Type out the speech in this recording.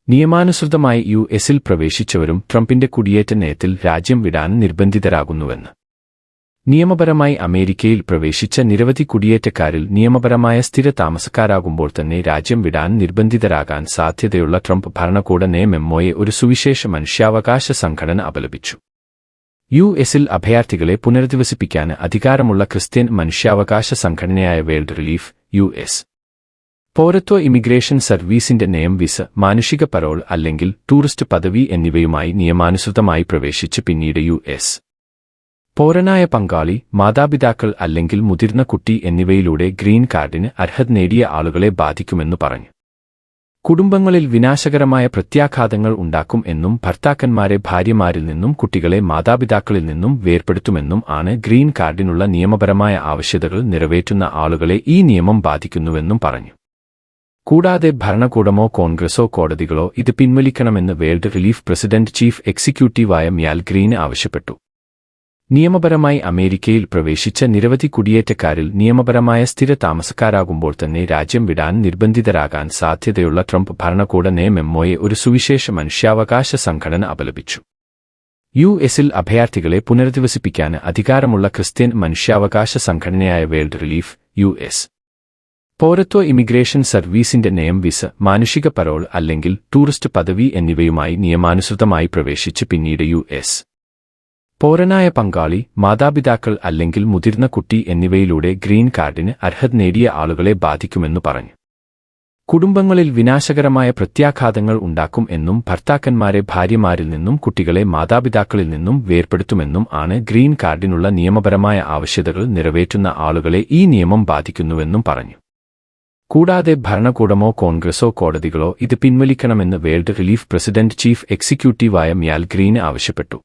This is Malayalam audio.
നിയമാനുസൃതമായി യു.എസിൽ പ്രവേശിച്ചവരും ട്രംപിന്റെ കുടിയേറ്റ നയത്തിൽ രാജ്യം വിടാൻ നിർബന്ധിതരാകുന്നുവെന്ന്. നിയമപരമായി അമേരിക്കയിൽ പ്രവേശിച്ച നിരവധി കുടിയേറ്റക്കാരിൽ നിയമപരമായ സ്ഥിര താമസക്കാരാകുമ്പോൾ തന്നെ രാജ്യം വിടാൻ നിർബന്ധിതരാകാൻ സാധ്യതയുള്ള ട്രംപ് ഭരണകൂട മെമ്മോയെ ഒരു സുവിശേഷ മനുഷ്യാവകാശ സംഘടന അപലപിച്ചു. യു.എസിൽ അഭയാർത്ഥികളെ പുനരധിവസിപ്പിക്കാൻ അധികാരമുള്ള ക്രിസ്ത്യൻ മനുഷ്യാവകാശ സംഘടനയായ വേൾഡ് റിലീഫ് യു.എസ്. പൗരത്വ ഇമിഗ്രേഷൻ സർവീസിന്റെ നയം വിസ, മാനുഷിക പരോൾ അല്ലെങ്കിൽ ടൂറിസ്റ്റ് പദവി എന്നിവയുമായി നിയമാനുസൃതമായി പ്രവേശിച്ച് പിന്നീട് യു.എസ്. പൗരനായ പങ്കാളി, മാതാപിതാക്കൾ അല്ലെങ്കിൽ മുതിർന്ന കുട്ടി എന്നിവയിലൂടെ ഗ്രീൻ കാർഡിന് അർഹത നേടിയ ആളുകളെ ബാധിക്കുമെന്നു പറഞ്ഞു. കുടുംബങ്ങളിൽ വിനാശകരമായ പ്രത്യാഘാതങ്ങൾ ഉണ്ടാക്കും എന്നും ഭർത്താക്കന്മാരെ ഭാര്യമാരിൽ നിന്നും കുട്ടികളെ മാതാപിതാക്കളിൽ നിന്നും വേർപെടുത്തുമെന്നും ആണ് ഗ്രീൻ കാർഡിനുള്ള നിയമപരമായ ആവശ്യകതകൾ നിറവേറ്റുന്ന ആളുകളെ ഈ നിയമം ബാധിക്കുന്നുവെന്നും പറഞ്ഞു. കൂടാതെ ഭരണകൂടമോ കോൺഗ്രസോ കോടതികളോ ഇത് പിൻവലിക്കണമെന്ന് വേൾഡ് റിലീഫ് പ്രസിഡന്റ് ചീഫ് എക്സിക്യൂട്ടീവായ മ്യാൽ ഗ്രീന് ആവശ്യപ്പെട്ടു. നിയമപരമായി അമേരിക്കയിൽ പ്രവേശിച്ച നിരവധി കുടിയേറ്റക്കാരിൽ നിയമപരമായ സ്ഥിര താമസക്കാരാകുമ്പോൾ തന്നെ രാജ്യം വിടാൻ നിർബന്ധിതരാകാൻ സാധ്യതയുള്ള ട്രംപ് ഭരണകൂട മെമ്മോയെ ഒരു സുവിശേഷ മനുഷ്യാവകാശ സംഘടന അപലപിച്ചു. യു.എസിൽ അഭയാർത്ഥികളെ പുനരധിവസിപ്പിക്കാൻ അധികാരമുള്ള ക്രിസ്ത്യൻ മനുഷ്യാവകാശ സംഘടനയായ വേൾഡ് റിലീഫ് യു.എസ്. പൗരത്വ ഇമിഗ്രേഷൻ സർവീസിന്റെ നയം വിസ, മാനുഷിക പരോൾ അല്ലെങ്കിൽ ടൂറിസ്റ്റ് പദവി എന്നിവയുമായി നിയമാനുസൃതമായി പ്രവേശിച്ച് പിന്നീട് യു.എസ്. പൗരനായ പങ്കാളി, മാതാപിതാക്കൾ അല്ലെങ്കിൽ മുതിർന്ന കുട്ടി എന്നിവയിലൂടെ ഗ്രീൻ കാർഡിന് അർഹത നേടിയ ആളുകളെ ബാധിക്കുമെന്നു പറഞ്ഞു. കുടുംബങ്ങളിൽ വിനാശകരമായ പ്രത്യാഘാതങ്ങൾ ഉണ്ടാക്കും എന്നും ഭർത്താക്കന്മാരെ ഭാര്യമാരിൽ നിന്നും കുട്ടികളെ മാതാപിതാക്കളിൽ നിന്നും വേർപെടുത്തുമെന്നും ആണ് ഗ്രീൻ കാർഡിനുള്ള നിയമപരമായ ആവശ്യകതകൾ നിറവേറ്റുന്ന ആളുകളെ ഈ നിയമം ബാധിക്കുന്നുവെന്നും പറഞ്ഞു. കൂടാതെ ഭരണകൂടമോ കോൺഗ്രസോ കോടതികളോ ഇത് പിൻവലിക്കണമെന്ന് വേൾഡ് റിലീഫ് പ്രസിഡന്റ് ചീഫ് എക്സിക്യൂട്ടീവായ മ്യാൽ ഗ്രീന് ആവശ്യപ്പെട്ടു.